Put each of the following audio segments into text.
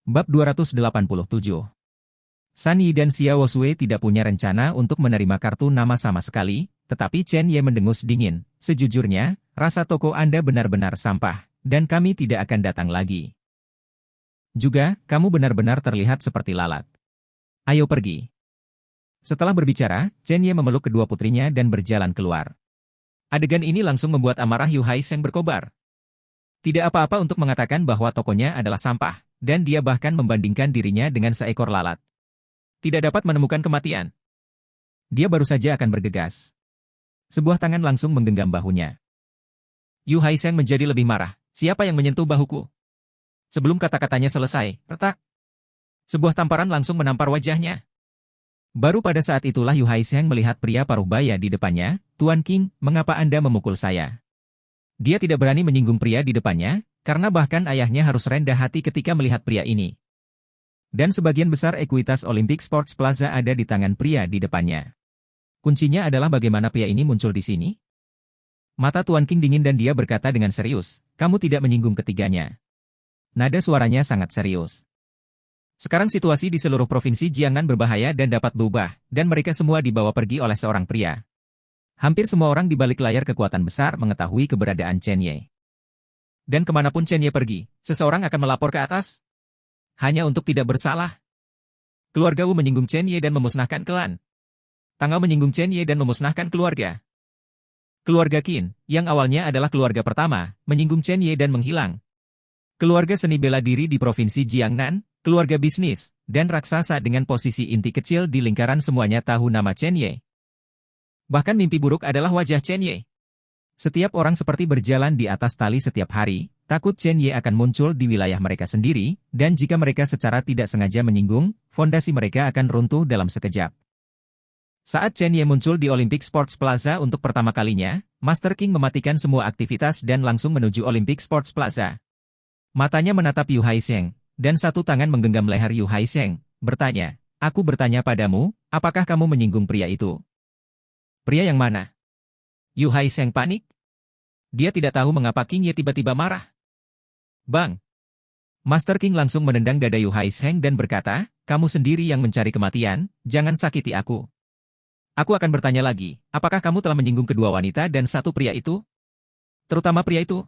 Bab 287. San Yi dan Xiao Sui tidak punya rencana untuk menerima kartu nama sama sekali, tetapi Chen Ye mendengus dingin. Sejujurnya, rasa toko Anda benar-benar sampah, dan kami tidak akan datang lagi. Juga, kamu benar-benar terlihat seperti lalat. Ayo pergi. Setelah berbicara, Chen Ye memeluk kedua putrinya dan berjalan keluar. Adegan ini langsung membuat amarah Yu Haisheng berkobar. Tidak apa-apa untuk mengatakan bahwa tokonya adalah sampah, dan dia bahkan membandingkan dirinya dengan seekor lalat. Tidak dapat menemukan kematian. Dia baru saja akan bergegas. Sebuah tangan langsung menggenggam bahunya. Yu Haisheng menjadi lebih marah. Siapa yang menyentuh bahuku? Sebelum kata-katanya selesai, retak. Sebuah tamparan langsung menampar wajahnya. Baru pada saat itulah Yu Haisheng melihat pria paruh baya di depannya. Tuan King, mengapa Anda memukul saya? Dia tidak berani menyinggung pria di depannya, karena bahkan ayahnya harus rendah hati ketika melihat pria ini. Dan sebagian besar ekuitas Olympic Sports Plaza ada di tangan pria di depannya. Kuncinya adalah bagaimana pria ini muncul di sini? Mata Tuan King dingin dan dia berkata dengan serius, kamu tidak menyinggung ketiganya. Nada suaranya sangat serius. Sekarang situasi di seluruh provinsi Jiangnan berbahaya dan dapat berubah, dan mereka semua dibawa pergi oleh seorang pria. Hampir semua orang di balik layar kekuatan besar mengetahui keberadaan Chen Ye. Dan kemanapun Chen Ye pergi, seseorang akan melapor ke atas? Hanya untuk tidak bersalah. Keluarga Wu menyinggung Chen Ye dan memusnahkan klan. Tangau menyinggung Chen Ye dan memusnahkan keluarga. Keluarga Qin, yang awalnya adalah keluarga pertama, menyinggung Chen Ye dan menghilang. Keluarga seni bela diri di provinsi Jiangnan, keluarga bisnis, dan raksasa dengan posisi inti kecil di lingkaran semuanya tahu nama Chen Ye. Bahkan mimpi buruk adalah wajah Chen Ye. Setiap orang seperti berjalan di atas tali setiap hari, takut Chen Ye akan muncul di wilayah mereka sendiri, dan jika mereka secara tidak sengaja menyinggung, fondasi mereka akan runtuh dalam sekejap. Saat Chen Ye muncul di Olympic Sports Plaza untuk pertama kalinya, Master King mematikan semua aktivitas dan langsung menuju Olympic Sports Plaza. Matanya menatap Yu Haisheng, dan satu tangan menggenggam leher Yu Haisheng, bertanya, aku bertanya padamu, apakah kamu menyinggung pria itu? Pria yang mana? Yu Haisheng panik. Dia tidak tahu mengapa King Ye tiba-tiba marah. Bang! Master King langsung menendang dada Yu Haisheng dan berkata, kamu sendiri yang mencari kematian, jangan sakiti aku. Aku akan bertanya lagi, apakah kamu telah menyinggung kedua wanita dan satu pria itu? Terutama pria itu?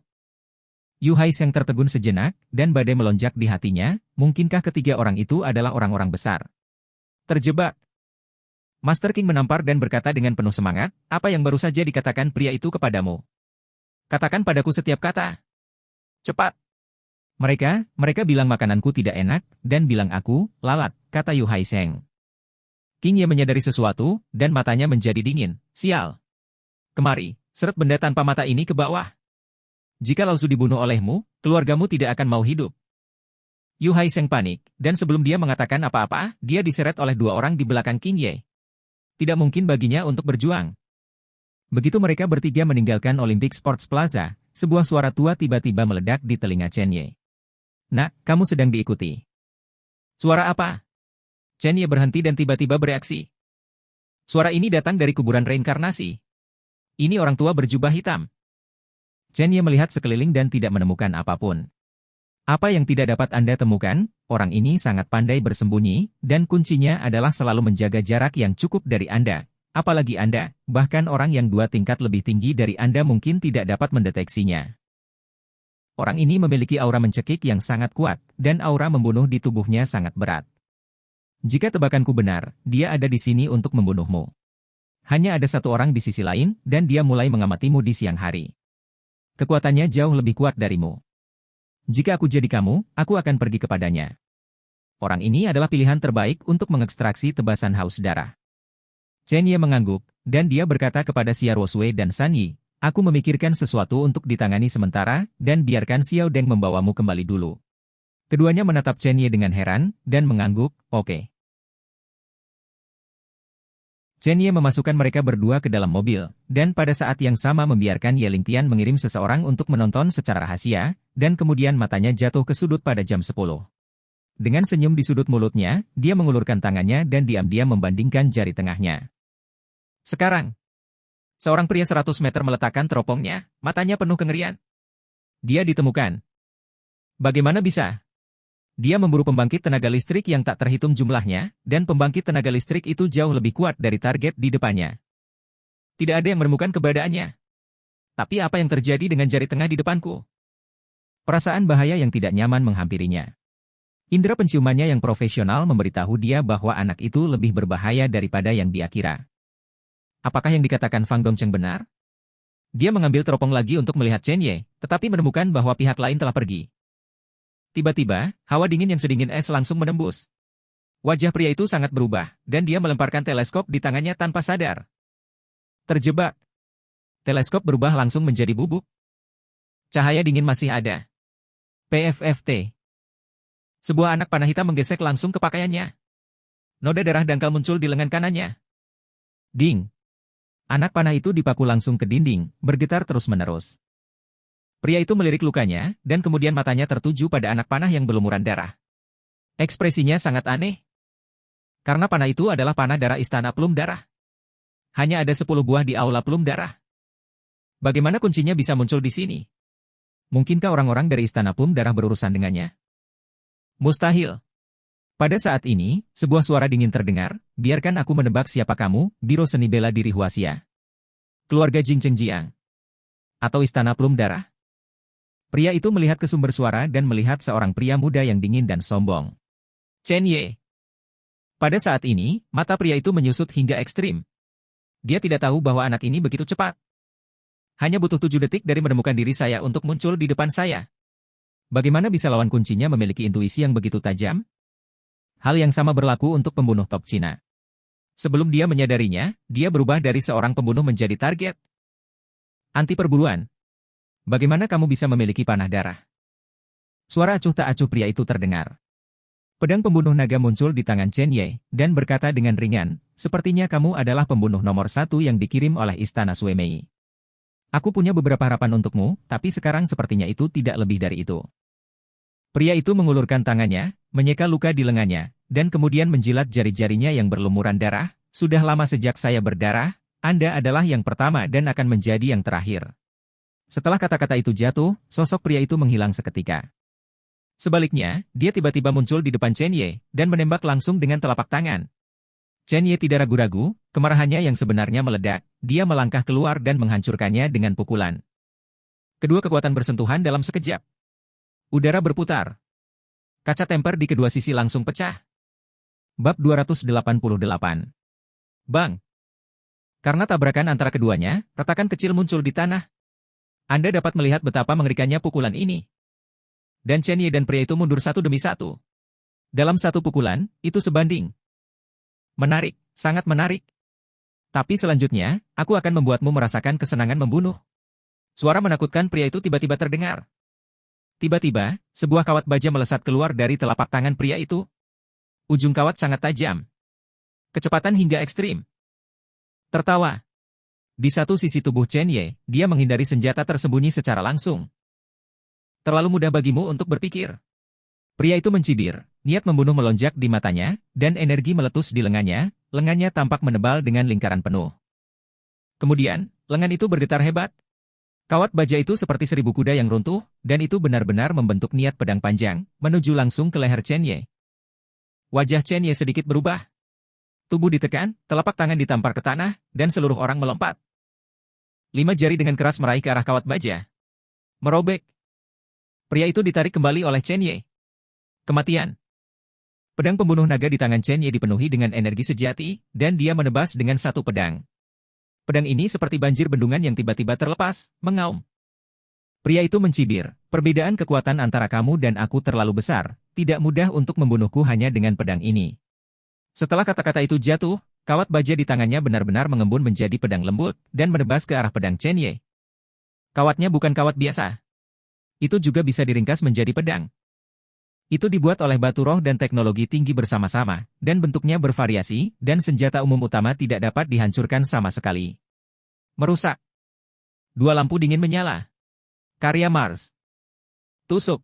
Yu Haisheng tertegun sejenak, dan badai melonjak di hatinya, mungkinkah ketiga orang itu adalah orang-orang besar? Terjebak. Master King menampar dan berkata dengan penuh semangat, apa yang baru saja dikatakan pria itu kepadamu? Katakan padaku setiap kata. Cepat. Mereka bilang makananku tidak enak, dan bilang aku, lalat, kata Yu Haisheng. King Ye menyadari sesuatu, dan matanya menjadi dingin. Sial. Kemari, seret benda tanpa mata ini ke bawah. Jika Lao Su dibunuh olehmu, keluargamu tidak akan mau hidup. Yu Haisheng panik, dan sebelum dia mengatakan apa-apa, dia diseret oleh dua orang di belakang King Ye. Tidak mungkin baginya untuk berjuang. Begitu mereka bertiga meninggalkan Olympic Sports Plaza, sebuah suara tua tiba-tiba meledak di telinga Chen Ye. Nak, kamu sedang diikuti. Suara apa? Chen Ye berhenti dan tiba-tiba bereaksi. Suara ini datang dari kuburan reinkarnasi. Ini orang tua berjubah hitam. Chen Ye melihat sekeliling dan tidak menemukan apapun. Apa yang tidak dapat Anda temukan? Orang ini sangat pandai bersembunyi, dan kuncinya adalah selalu menjaga jarak yang cukup dari Anda. Apalagi Anda, bahkan orang yang 2 tingkat lebih tinggi dari Anda mungkin tidak dapat mendeteksinya. Orang ini memiliki aura mencekik yang sangat kuat, dan aura membunuh di tubuhnya sangat berat. Jika tebakanku benar, dia ada di sini untuk membunuhmu. Hanya ada satu orang di sisi lain, dan dia mulai mengamatimu di siang hari. Kekuatannya jauh lebih kuat darimu. Jika aku jadi kamu, aku akan pergi kepadanya. Orang ini adalah pilihan terbaik untuk mengekstraksi tebasan haus darah. Chen Ye mengangguk, dan dia berkata kepada Xiao Sui dan San Yi, aku memikirkan sesuatu untuk ditangani sementara, dan biarkan Xiao Deng membawamu kembali dulu. Keduanya menatap Chen Ye dengan heran, dan mengangguk, oke. Chen Ye memasukkan mereka berdua ke dalam mobil, dan pada saat yang sama membiarkan Ye Lingtian mengirim seseorang untuk menonton secara rahasia, dan kemudian matanya jatuh ke sudut pada jam 10. Dengan senyum di sudut mulutnya, dia mengulurkan tangannya dan diam-diam membandingkan jari tengahnya. Sekarang, seorang pria 100 meter meletakkan teropongnya, matanya penuh kengerian. Dia ditemukan. Bagaimana bisa? Dia memburu pembangkit tenaga listrik yang tak terhitung jumlahnya, dan pembangkit tenaga listrik itu jauh lebih kuat dari target di depannya. Tidak ada yang menemukan keberadaannya. Tapi apa yang terjadi dengan jari tengah di depanku? Perasaan bahaya yang tidak nyaman menghampirinya. Indera penciumannya yang profesional memberitahu dia bahwa anak itu lebih berbahaya daripada yang dia kira. Apakah yang dikatakan Fang Dongcheng benar? Dia mengambil teropong lagi untuk melihat Chen Ye, tetapi menemukan bahwa pihak lain telah pergi. Tiba-tiba, hawa dingin yang sedingin es langsung menembus. Wajah pria itu sangat berubah, dan dia melemparkan teleskop di tangannya tanpa sadar. Terjebak. Teleskop berubah langsung menjadi bubuk. Cahaya dingin masih ada. PFFT. Sebuah anak panah hitam menggesek langsung ke pakaiannya. Noda darah dangkal muncul di lengan kanannya. Ding. Anak panah itu dipaku langsung ke dinding, bergetar terus-menerus. Pria itu melirik lukanya, dan kemudian matanya tertuju pada anak panah yang berlumuran darah. Ekspresinya sangat aneh. Karena panah itu adalah panah darah Istana Plum Darah. Hanya ada 10 buah di aula Plum Darah. Bagaimana kuncinya bisa muncul di sini? Mungkinkah orang-orang dari Istana Plum Darah berurusan dengannya? Mustahil. Pada saat ini, sebuah suara dingin terdengar, biarkan aku menebak siapa kamu, Biro Seni Bela Diri Huaxia. Keluarga Jing Cheng Jiang. Atau Istana Plum Darah. Pria itu melihat ke sumber suara dan melihat seorang pria muda yang dingin dan sombong. Chen Ye. Pada saat ini, mata pria itu menyusut hingga ekstrim. Dia tidak tahu bahwa anak ini begitu cepat. Hanya butuh 7 detik dari menemukan diri saya untuk muncul di depan saya. Bagaimana bisa lawan kuncinya memiliki intuisi yang begitu tajam? Hal yang sama berlaku untuk pembunuh top Cina. Sebelum dia menyadarinya, dia berubah dari seorang pembunuh menjadi target. Anti perburuan. Bagaimana kamu bisa memiliki panah darah? Suara acuh tak acuh pria itu terdengar. Pedang pembunuh naga muncul di tangan Chen Ye, dan berkata dengan ringan, sepertinya kamu adalah pembunuh nomor 1 yang dikirim oleh Istana Suemei. Aku punya beberapa harapan untukmu, tapi sekarang sepertinya itu tidak lebih dari itu. Pria itu mengulurkan tangannya, menyeka luka di lengannya, dan kemudian menjilat jari-jarinya yang berlumuran darah. Sudah lama sejak saya berdarah, Anda adalah yang pertama dan akan menjadi yang terakhir. Setelah kata-kata itu jatuh, sosok pria itu menghilang seketika. Sebaliknya, dia tiba-tiba muncul di depan Chen Ye, dan menembak langsung dengan telapak tangan. Chen Ye tidak ragu-ragu, kemarahannya yang sebenarnya meledak, dia melangkah keluar dan menghancurkannya dengan pukulan. Kedua kekuatan bersentuhan dalam sekejap. Udara berputar. Kaca temper di kedua sisi langsung pecah. Bab 288. Bang! Karena tabrakan antara keduanya, retakan kecil muncul di tanah. Anda dapat melihat betapa mengerikannya pukulan ini. Dan Chen Ye dan pria itu mundur satu demi satu. Dalam satu pukulan, itu sebanding. Menarik, sangat menarik. Tapi selanjutnya, aku akan membuatmu merasakan kesenangan membunuh. Suara menakutkan pria itu tiba-tiba terdengar. Tiba-tiba, sebuah kawat baja melesat keluar dari telapak tangan pria itu. Ujung kawat sangat tajam. Kecepatan hingga ekstrim. Tertawa. Di satu sisi tubuh Chen Ye, dia menghindari senjata tersembunyi secara langsung. Terlalu mudah bagimu untuk berpikir. Pria itu mencibir, niat membunuh melonjak di matanya, dan energi meletus di lengannya tampak menebal dengan lingkaran penuh. Kemudian, lengan itu bergetar hebat. Kawat baja itu seperti 1000 kuda yang runtuh, dan itu benar-benar membentuk niat pedang panjang, menuju langsung ke leher Chen Ye. Wajah Chen Ye sedikit berubah. Tubuh ditekan, telapak tangan ditampar ke tanah, dan seluruh orang melompat. 5 jari dengan keras meraih ke arah kawat baja. Merobek. Pria itu ditarik kembali oleh Chen Ye. Kematian. Pedang pembunuh naga di tangan Chen Ye dipenuhi dengan energi sejati, dan dia menebas dengan satu pedang. Pedang ini seperti banjir bendungan yang tiba-tiba terlepas, mengaum. Pria itu mencibir, perbedaan kekuatan antara kamu dan aku terlalu besar, tidak mudah untuk membunuhku hanya dengan pedang ini. Setelah kata-kata itu jatuh, kawat baja di tangannya benar-benar mengembun menjadi pedang lembut, dan menebas ke arah pedang Chen Ye. Kawatnya bukan kawat biasa. Itu juga bisa diringkas menjadi pedang. Itu dibuat oleh batu roh dan teknologi tinggi bersama-sama, dan bentuknya bervariasi, dan senjata umum utama tidak dapat dihancurkan sama sekali. Merusak. 2 lampu dingin menyala. Karya Mars. Tusuk.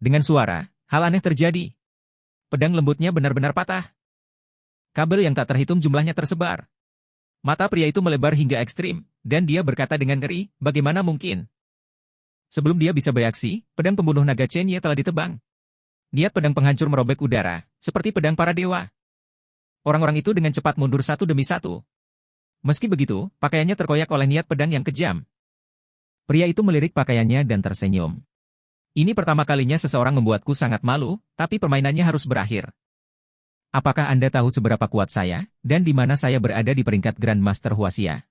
Dengan suara, hal aneh terjadi. Pedang lembutnya benar-benar patah. Kabel yang tak terhitung jumlahnya tersebar. Mata pria itu melebar hingga ekstrim, dan dia berkata dengan ngeri, bagaimana mungkin? Sebelum dia bisa bereaksi, pedang pembunuh naga Chen Ye telah ditebang. Niat pedang penghancur merobek udara, seperti pedang para dewa. Orang-orang itu dengan cepat mundur satu demi satu. Meski begitu, pakaiannya terkoyak oleh niat pedang yang kejam. Pria itu melirik pakaiannya dan tersenyum. Ini pertama kalinya seseorang membuatku sangat malu, tapi permainannya harus berakhir. Apakah Anda tahu seberapa kuat saya, dan di mana saya berada di peringkat Grandmaster Huaxia?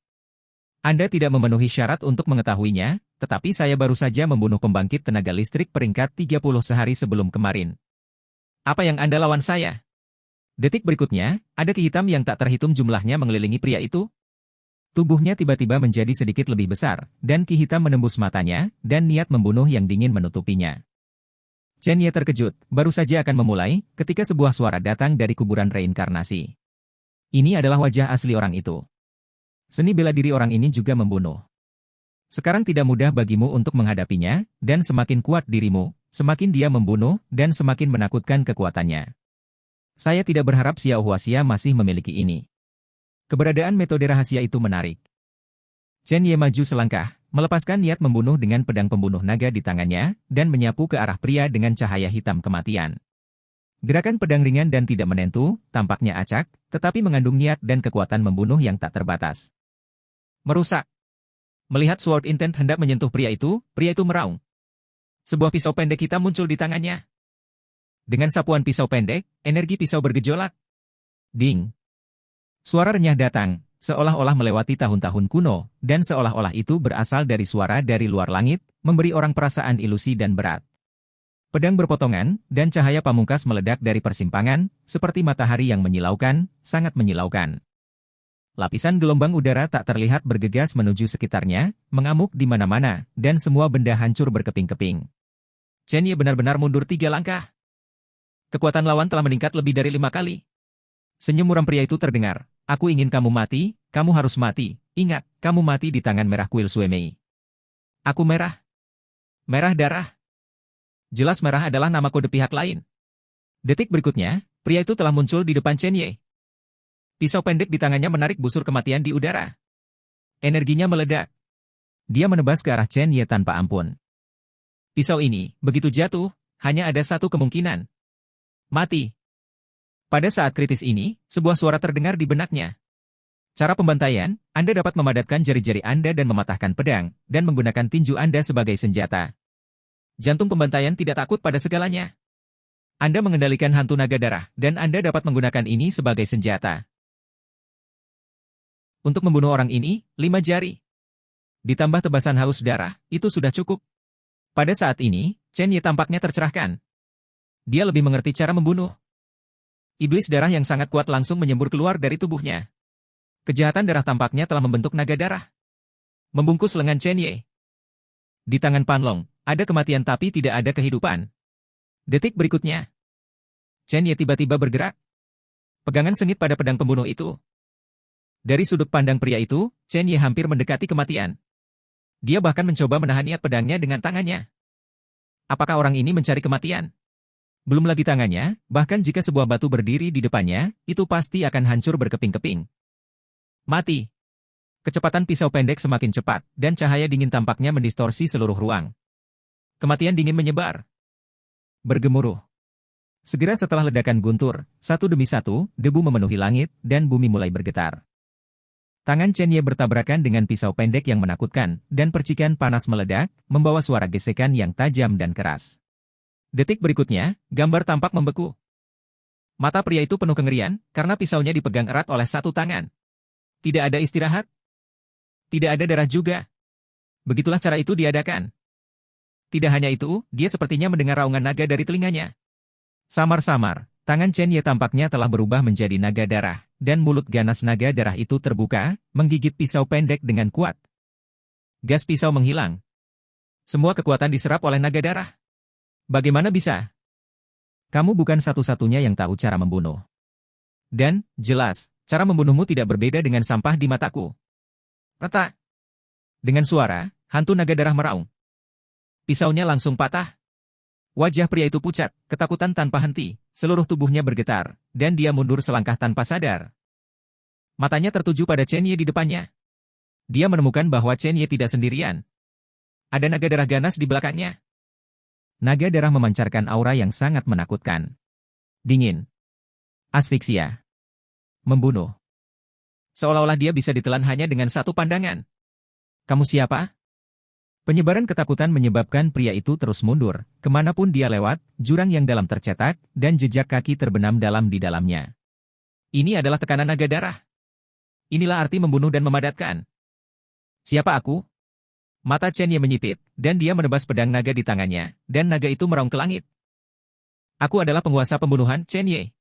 Anda tidak memenuhi syarat untuk mengetahuinya, tetapi saya baru saja membunuh pembangkit tenaga listrik peringkat 30 sehari sebelum kemarin. Apa yang Anda lawan saya? Detik berikutnya, ada ki hitam yang tak terhitung jumlahnya mengelilingi pria itu. Tubuhnya tiba-tiba menjadi sedikit lebih besar, dan ki hitam menembus matanya, dan niat membunuh yang dingin menutupinya. Chen Ye terkejut, baru saja akan memulai, ketika sebuah suara datang dari kuburan reinkarnasi. Ini adalah wajah asli orang itu. Seni bela diri orang ini juga membunuh. Sekarang tidak mudah bagimu untuk menghadapinya, dan semakin kuat dirimu, semakin dia membunuh, dan semakin menakutkan kekuatannya. Saya tidak berharap Xiao Huaxia masih memiliki ini. Keberadaan metode rahasia itu menarik. Chen Ye maju selangkah, melepaskan niat membunuh dengan pedang pembunuh naga di tangannya, dan menyapu ke arah pria dengan cahaya hitam kematian. Gerakan pedang ringan dan tidak menentu, tampaknya acak, tetapi mengandung niat dan kekuatan membunuh yang tak terbatas. Merusak. Melihat Sword Intent hendak menyentuh pria itu meraung. Sebuah pisau pendek hitam muncul di tangannya. Dengan sapuan pisau pendek, energi pisau bergejolak. Ding. Suara renyah datang, seolah-olah melewati tahun-tahun kuno, dan seolah-olah itu berasal dari suara dari luar langit, memberi orang perasaan ilusi dan berat. Pedang berpotongan, dan cahaya pamungkas meledak dari persimpangan, seperti matahari yang menyilaukan, sangat menyilaukan. Lapisan gelombang udara tak terlihat bergegas menuju sekitarnya, mengamuk di mana-mana, dan semua benda hancur berkeping-keping. Chen Ye benar-benar mundur 3 langkah. Kekuatan lawan telah meningkat lebih dari 5 kali. Senyum muram pria itu terdengar. Aku ingin kamu mati, kamu harus mati. Ingat, kamu mati di tangan merah kuil Suemei. Aku merah. Merah darah. Jelas merah adalah nama kode pihak lain. Detik berikutnya, pria itu telah muncul di depan Chen Ye. Pisau pendek di tangannya menarik busur kematian di udara. Energinya meledak. Dia menebas ke arah Chen Ye tanpa ampun. Pisau ini, begitu jatuh, hanya ada satu kemungkinan. Mati. Pada saat kritis ini, sebuah suara terdengar di benaknya. Cara pembantaian, Anda dapat memadatkan jari-jari Anda dan mematahkan pedang, dan menggunakan tinju Anda sebagai senjata. Jantung pembantaian tidak takut pada segalanya. Anda mengendalikan hantu naga darah, dan Anda dapat menggunakan ini sebagai senjata. Untuk membunuh orang ini, 5 jari. Ditambah tebasan halus darah, itu sudah cukup. Pada saat ini, Chen Ye tampaknya tercerahkan. Dia lebih mengerti cara membunuh. Iblis darah yang sangat kuat langsung menyembur keluar dari tubuhnya. Kejahatan darah tampaknya telah membentuk naga darah. Membungkus lengan Chen Ye. Di tangan Panlong, ada kematian tapi tidak ada kehidupan. Detik berikutnya, Chen Ye tiba-tiba bergerak. Pegangan sengit pada pedang pembunuh itu. Dari sudut pandang pria itu, Chen Ye hampir mendekati kematian. Dia bahkan mencoba menahan niat pedangnya dengan tangannya. Apakah orang ini mencari kematian? Belum lagi tangannya, bahkan jika sebuah batu berdiri di depannya, itu pasti akan hancur berkeping-keping. Mati. Kecepatan pisau pendek semakin cepat, dan cahaya dingin tampaknya mendistorsi seluruh ruang. Kematian dingin menyebar. Bergemuruh. Segera setelah ledakan guntur, satu demi satu, debu memenuhi langit, dan bumi mulai bergetar. Tangan Chen Ye bertabrakan dengan pisau pendek yang menakutkan, dan percikan panas meledak, membawa suara gesekan yang tajam dan keras. Detik berikutnya, gambar tampak membeku. Mata pria itu penuh kengerian, karena pisaunya dipegang erat oleh satu tangan. Tidak ada istirahat. Tidak ada darah juga. Begitulah cara itu diadakan. Tidak hanya itu, dia sepertinya mendengar raungan naga dari telinganya. Samar-samar, tangan Chen Ye tampaknya telah berubah menjadi naga darah, dan mulut ganas naga darah itu terbuka, menggigit pisau pendek dengan kuat. Gas pisau menghilang. Semua kekuatan diserap oleh naga darah. Bagaimana bisa? Kamu bukan satu-satunya yang tahu cara membunuh. Dan, jelas, cara membunuhmu tidak berbeda dengan sampah di mataku. Retak. Dengan suara, hantu naga darah meraung. Pisaunya langsung patah. Wajah pria itu pucat, ketakutan tanpa henti, seluruh tubuhnya bergetar, dan dia mundur selangkah tanpa sadar. Matanya tertuju pada Chen Ye di depannya. Dia menemukan bahwa Chen Ye tidak sendirian. Ada naga darah ganas di belakangnya. Naga darah memancarkan aura yang sangat menakutkan. Dingin. Asfiksia. Membunuh. Seolah-olah dia bisa ditelan hanya dengan satu pandangan. Kamu siapa? Penyebaran ketakutan menyebabkan pria itu terus mundur, kemanapun dia lewat, jurang yang dalam tercetak, dan jejak kaki terbenam dalam di dalamnya. Ini adalah tekanan naga darah. Inilah arti membunuh dan memadatkan. Siapa aku? Mata Chen Ye menyipit, dan dia menebas pedang naga di tangannya, dan naga itu meraung ke langit. Aku adalah penguasa pembunuhan, Chen Ye.